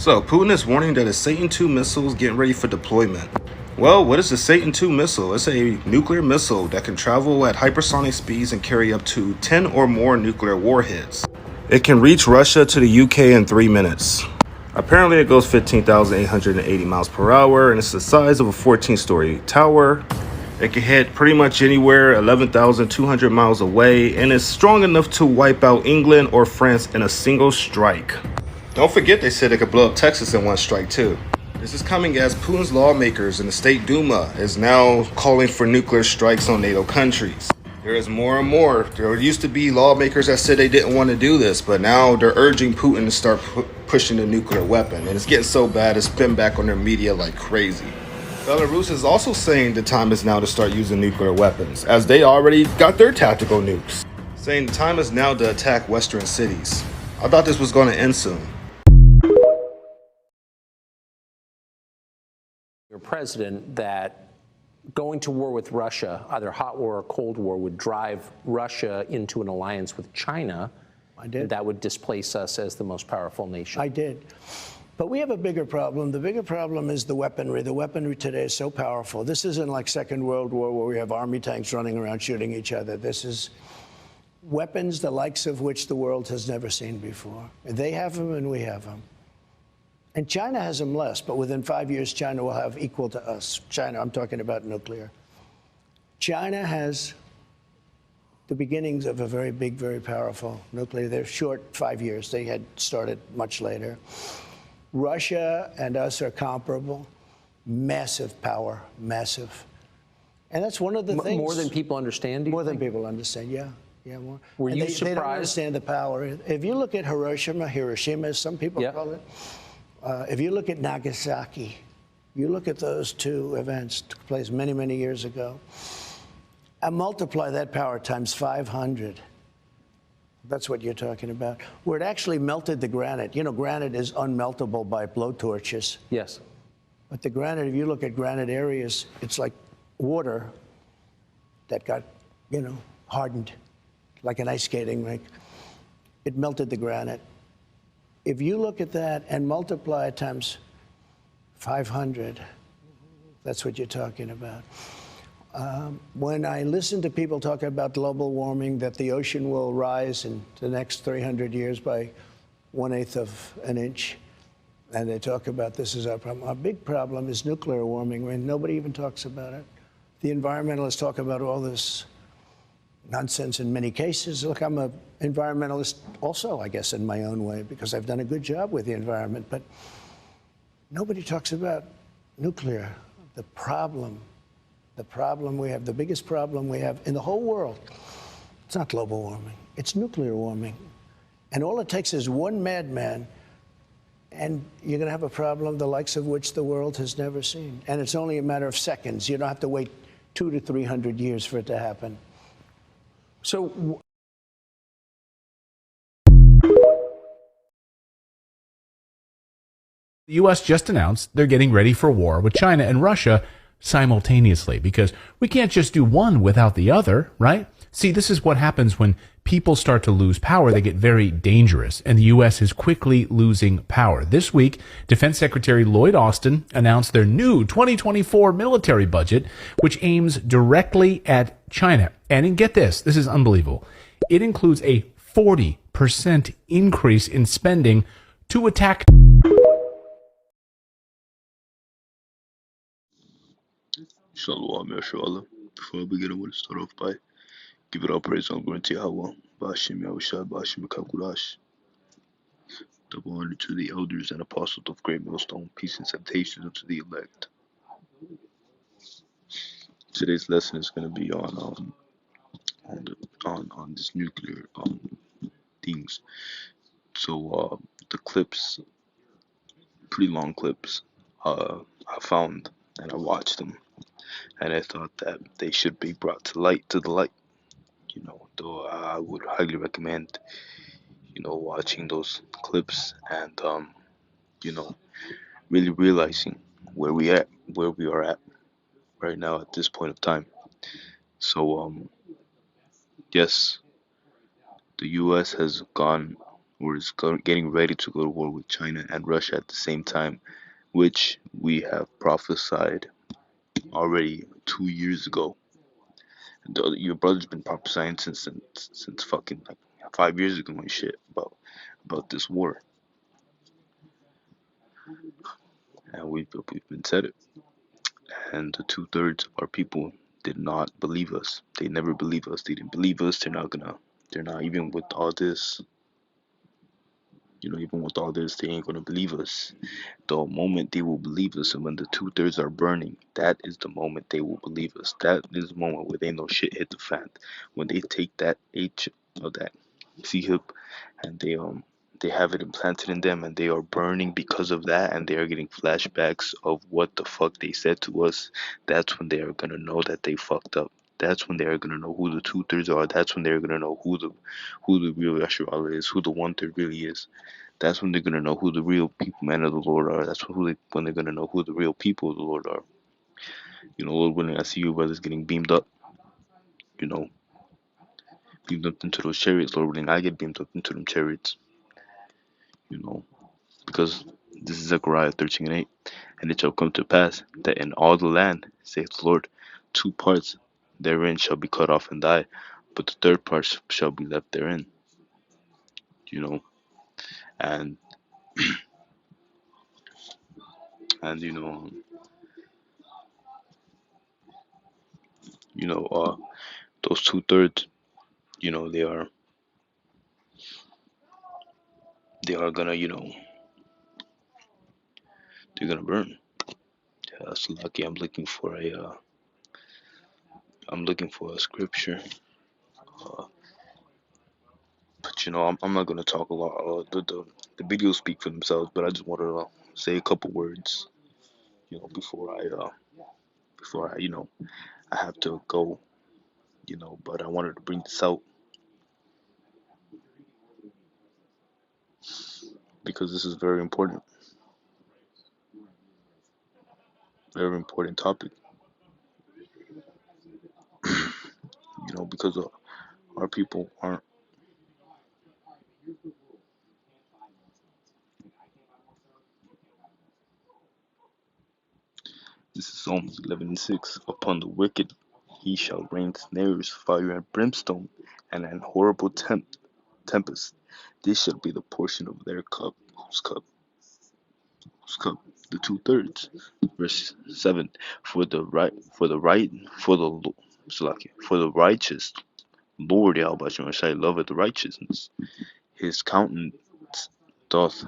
So, Putin is warning that his Satan II missile is getting ready for deployment. Well, what is the Satan II missile? It's a nuclear missile that can travel at hypersonic speeds and carry up to 10 or more nuclear warheads. It can reach Russia to the UK in 3 minutes. Apparently, it goes 15,880 miles per hour and it's the size of a 14-story tower. It can hit pretty much anywhere 11,200 miles away and is strong enough to wipe out England or France in a single strike. Don't forget they said it could blow up Texas in one strike too. This is coming as Putin's lawmakers in the State Duma is now calling for nuclear strikes on NATO countries. There is more and more. There used to be lawmakers that said they didn't want to do this, but now they're urging Putin to start pushing the nuclear weapon. And it's getting so bad it's been back on their media like crazy. Belarus is also saying the time is now to start using nuclear weapons, as they already got their tactical nukes. Saying the time is now to attack Western cities. I thought this was going to end soon. Your president that going to war with Russia, either hot war or cold war, would drive Russia into an alliance with China. I did. That would displace us as the most powerful nation. I did. But we have a bigger problem. The bigger problem is the weaponry. The weaponry today is so powerful. This isn't like Second World War where we have army tanks running around shooting each other. This is weapons the likes of which the world has never seen before. They have them and we have them. And China has them less, but within 5 years, China will have equal to us. China, I'm talking about nuclear. China has the beginnings of a very big, very powerful nuclear. They're short 5 years. They had started much later. Russia and us are comparable. Massive power, massive. And that's one of the things. More than people understand? More than people understand, yeah. Yeah, more. Were you surprised? They don't understand the power. If you look at Hiroshima, as some people call it, if you look at Nagasaki, you look at those two events took place many, many years ago, and multiply that power times 500. That's what you're talking about. Where it actually melted the granite. You know, granite is unmeltable by blowtorches. Yes. But the granite, if you look at granite areas, it's like water that got, hardened, like an ice skating rink. It melted the granite. If you look at that and multiply it times 500, that's what you're talking about. When I listen to people talk about global warming, that the ocean will rise in the next 300 years by 1/8 of an inch, and they talk about this is our problem. Our big problem is nuclear warming, when nobody even talks about it. The environmentalists talk about all this nonsense in many cases. Look, I'm an environmentalist also, I guess, in my own way, because I've done a good job with the environment. But nobody talks about nuclear. The problem we have, the biggest problem we have in the whole world, it's not global warming. It's nuclear warming. And all it takes is one madman, and you're going to have a problem the likes of which the world has never seen. And it's only a matter of seconds. You don't have to wait 200 to 300 years for it to happen. So the U.S. just announced they're getting ready for war with China and Russia simultaneously, because we can't just do one without the other, right? See, this is what happens when people start to lose power. They get very dangerous, and the U.S. is quickly losing power. This week, Defense Secretary Lloyd Austin announced their new 2024 military budget, which aims directly at China. And get this is unbelievable. It includes a 40% increase in spending to attack. Shalom, Yashala. Before I begin, I want to start off by giving all praise and glory to Yahweh, Bashim Yahushua, Bashim Kakurash. Double honor to the elders and apostles of Great Millstone. Peace and salutations unto the elect. Today's lesson is going to be on this nuclear things. So the clips, pretty long clips, I found and I watched them. And I thought that they should be brought to the light. Though I would highly recommend, watching those clips and, really realizing where we are at right now at this point of time. So, yes, the U.S. has gone or is getting ready to go to war with China and Russia at the same time, which we have prophesied already 2 years ago. Your brother's been prophesying since fucking like 5 years ago and shit about this war, and we've been said it. And the 2/3 of our people did not believe us. They never believe us. They didn't believe us. They're not gonna. They're not even with all this. Even with all this, they ain't gonna believe us. The moment they will believe us, and when the 2/3 are burning, that is the moment they will believe us. That is the moment where they know shit hit the fan. When they take that H of that C-hip and they have it implanted in them and they are burning because of that and they are getting flashbacks of what the fuck they said to us, that's when they are gonna know that they fucked up. That's when they are gonna know who the 2/3 are. That's when they're gonna know who the real Yashar Allah is, who the 1/3 really is. That's when they're gonna know who the real people, men of the Lord, are. That's when they're gonna know who the real people of the Lord are. Lord willing, I see you brothers getting beamed up. You know, beamed up into those chariots. Lord willing, I get beamed up into them chariots. Because this is Zechariah 13:8, and it shall come to pass that in all the land, saith the Lord, 2 parts therein shall be cut off and die, but the third part shall be left therein. And and those 2/3, they are gonna they're gonna burn. So lucky. I'm looking for a scripture. But I'm not gonna talk a lot. The videos speak for themselves, but I just wanted to say a couple words, before I have to go, But I wanted to bring this out because this is very important topic. Because our people aren't. This is Psalms 11:6. Upon the wicked he shall rain snares, fire and brimstone, and an horrible tempest. This shall be the portion of their cup. Whose cup? Whose cup? The 2/3. Verse 7. For the righteous Lord Yahweh Shai loveth righteousness. His countenance doth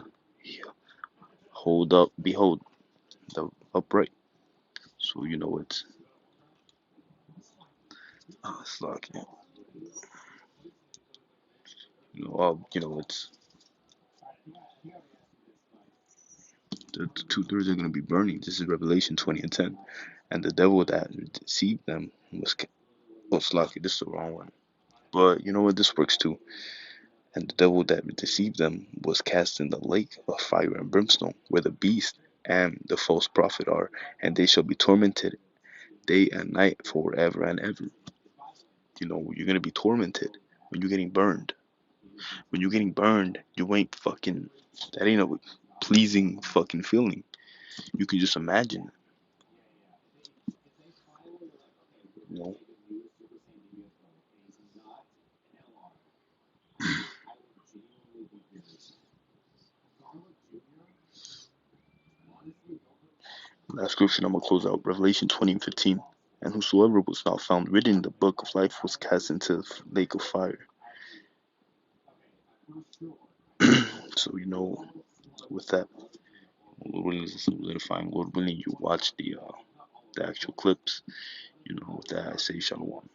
behold the upright. So it's Salakia. It's the 2/3 are gonna be burning. This is Revelation 20:10. And the devil that deceived them was Salakia, this is the wrong one. But you know what, this works too. And the devil that deceived them was cast in the lake of fire and brimstone, where the beast and the false prophet are, and they shall be tormented day and night forever and ever. You're gonna be tormented when you're getting burned. When you're getting burned, you ain't fucking. That ain't a pleasing fucking feeling. You can just imagine. You know. Last scripture I'm gonna close out. Revelation 20:15. And whosoever was not found written in the book of life was cast into the lake of fire. So with that, Lord willing, this is solidifying. Lord willing, you watch the actual clips. With that, I say shalom.